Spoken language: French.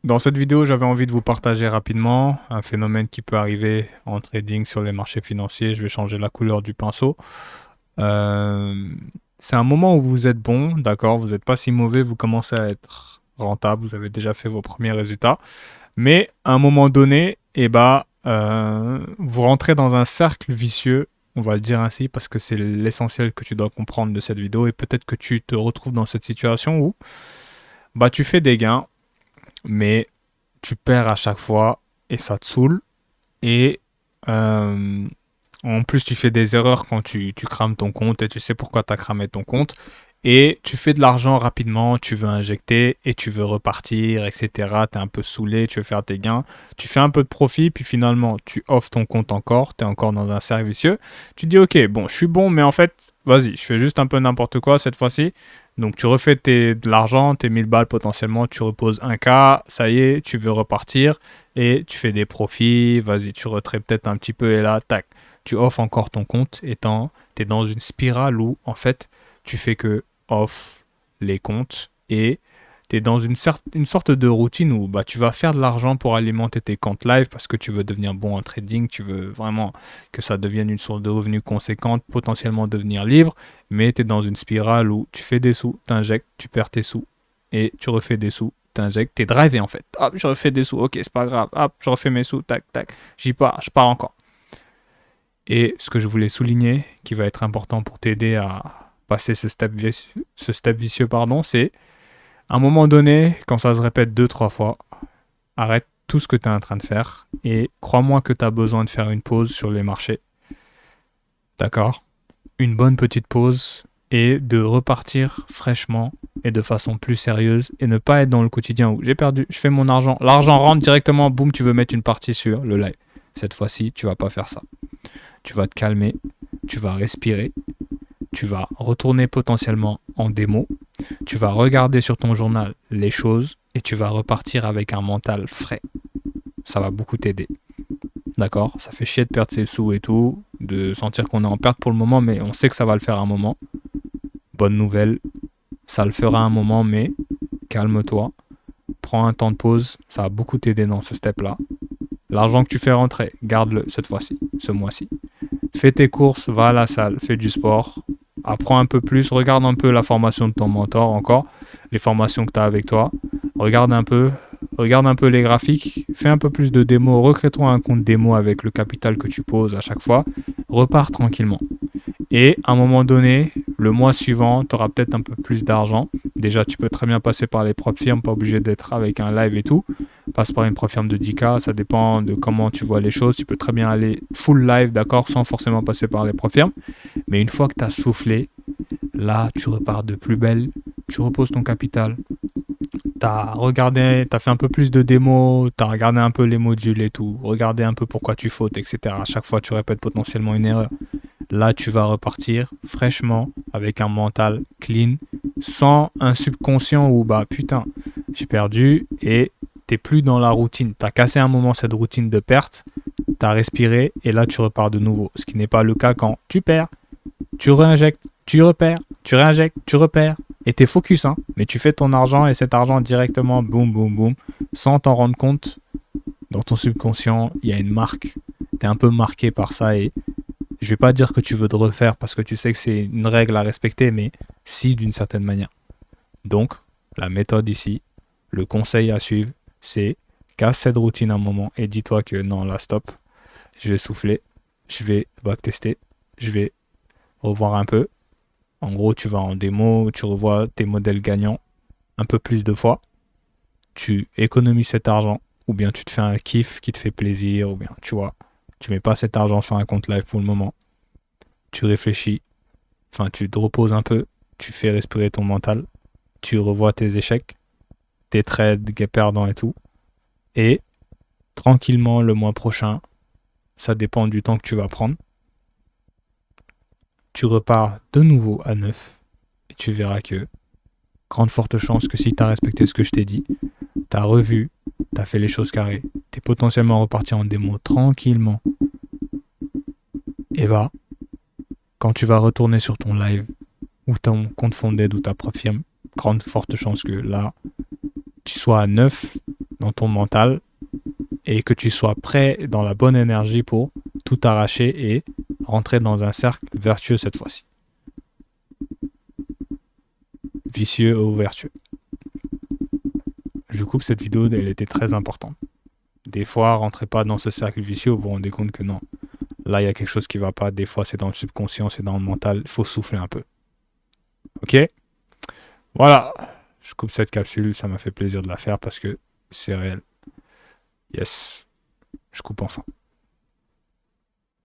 Dans cette vidéo, j'avais envie de vous partager rapidement un phénomène qui peut arriver en trading sur les marchés financiers. Je vais changer la couleur du pinceau. Euh, c'est un moment où vous êtes bon, d'accord, vous n'êtes pas si mauvais, vous commencez à être rentable, vous avez déjà fait vos premiers résultats. Mais à un moment donné, vous rentrez dans un cercle vicieux, on va le dire ainsi, parce que c'est l'essentiel que tu dois comprendre de cette vidéo. Et peut-être que tu te retrouves dans cette situation où tu fais des gains, mais tu perds à chaque fois et ça te saoule. Et euh, en plus, tu fais des erreurs quand tu crames ton compte et tu sais pourquoi tu as cramé ton compte. Et tu fais de l'argent rapidement, tu veux injecter et tu veux repartir, etc. Tu es un peu saoulé, tu veux faire tes gains. Tu fais un peu de profit, puis finalement, tu offres ton compte encore, tu es encore dans un cercle vicieux. Tu te dis, ok, bon, je suis bon, mais en fait, vas-y, je fais juste un peu n'importe quoi cette fois-ci. Donc tu refais de l'argent, tes 1000 balles potentiellement, tu reposes un k, ça y est, tu veux repartir et tu fais des profits, vas-y, tu retraites peut-être un petit peu et là, tac, tu offres encore ton compte étant, tu es dans une spirale où en fait, tu fais que off les comptes et tu es dans une sorte de routine où tu vas faire de l'argent pour alimenter tes comptes live parce que tu veux devenir bon en trading, tu veux vraiment que ça devienne une source de revenus conséquente, potentiellement devenir libre, mais tu es dans une spirale où tu fais des sous, t'injectes, tu perds tes sous et tu refais des sous, t'injectes, t'es drivé en fait. Hop, je refais des sous, ok, c'est pas grave, hop, je refais mes sous, tac, tac, j'y pars, je pars encore. Et ce que je voulais souligner, qui va être important pour t'aider à passer ce step vicieux, pardon, c'est à un moment donné, quand ça se répète deux, trois fois, arrête tout ce que tu es en train de faire et crois-moi que tu as besoin de faire une pause sur les marchés. D'accord? Une bonne petite pause et de repartir fraîchement et de façon plus sérieuse et ne pas être dans le quotidien où j'ai perdu, je fais mon argent, l'argent rentre directement, boum, tu veux mettre une partie sur le live. Cette fois-ci, tu vas pas faire ça. Tu vas te calmer, tu vas respirer, tu vas retourner potentiellement en démo, tu vas regarder sur ton journal les choses et tu vas repartir avec un mental frais. Ça va beaucoup t'aider. D'accord? Ça fait chier de perdre ses sous et tout, de sentir qu'on est en perte pour le moment, mais on sait que ça va le faire un moment. Bonne nouvelle, ça le fera un moment, mais calme-toi. Prends un temps de pause, ça va beaucoup t'aider dans ce step-là. L'argent que tu fais rentrer, garde-le cette fois-ci, ce mois-ci. Fais tes courses, va à la salle, fais du sport, apprends un peu plus, regarde un peu la formation de ton mentor encore, les formations que tu as avec toi, regarde un peu les graphiques, fais un peu plus de démos, recrée-toi un compte démo avec le capital que tu poses à chaque fois, repars tranquillement. Et à un moment donné, le mois suivant, tu auras peut-être un peu plus d'argent. Déjà, tu peux très bien passer par les propres firmes, pas obligé d'être avec un live et tout. Passe par une propre firme de 10K, ça dépend de comment tu vois les choses. Tu peux très bien aller full live, d'accord, sans forcément passer par les propres firmes. Mais une fois que tu as soufflé, là, tu repars de plus belle, tu reposes ton capital. Tu as regardé, tu as fait un peu plus de démos, tu as regardé un peu les modules et tout, regardé un peu pourquoi tu fautes, etc. À chaque fois, tu répètes potentiellement une erreur. Là, tu vas repartir fraîchement avec un mental clean, sans un subconscient où putain, j'ai perdu et t'es plus dans la routine. T'as cassé un moment cette routine de perte, t'as respiré et là tu repars de nouveau. Ce qui n'est pas le cas quand tu perds, tu réinjectes, tu repères, tu réinjectes, tu repères et t'es focus, hein. Mais tu fais ton argent et cet argent directement, boum, boum, boum, sans t'en rendre compte. Dans ton subconscient, il y a une marque. T'es un peu marqué par ça et je vais pas dire que tu veux te refaire parce que tu sais que c'est une règle à respecter, mais si d'une certaine manière. Donc, la méthode ici, le conseil à suivre, c'est casse cette routine un moment et dis-toi que non, là, stop, je vais souffler, je vais backtester, je vais revoir un peu. En gros, tu vas en démo, tu revois tes modèles gagnants un peu plus de fois, tu économises cet argent, ou bien tu te fais un kiff qui te fait plaisir, ou bien tu vois, tu mets pas cet argent sur un compte live pour le moment, tu réfléchis, enfin tu te reposes un peu, tu fais respirer ton mental, tu revois tes échecs, tes trades, tes perdants et tout, et tranquillement le mois prochain, ça dépend du temps que tu vas prendre, tu repars de nouveau à neuf, et tu verras que grande forte chance que si tu as respecté ce que je t'ai dit, tu as revu, tu as fait les choses carrées, tu es potentiellement reparti en démo tranquillement, et quand tu vas retourner sur ton live ou ton compte fondé ou ta propre firme, grande forte chance que là, tu sois à 9 dans ton mental et que tu sois prêt dans la bonne énergie pour tout arracher et rentrer dans un cercle vertueux cette fois-ci. Vicieux ou vertueux. Je coupe cette vidéo, elle était très importante. Des fois, rentrez pas dans ce cercle vicieux, vous vous rendez compte que non. Là, il y a quelque chose qui va pas. Des fois, c'est dans le subconscient, c'est dans le mental. Il faut souffler un peu. Ok? Voilà. Je coupe cette capsule. Ça m'a fait plaisir de la faire parce que c'est réel. Yes. Je coupe enfin.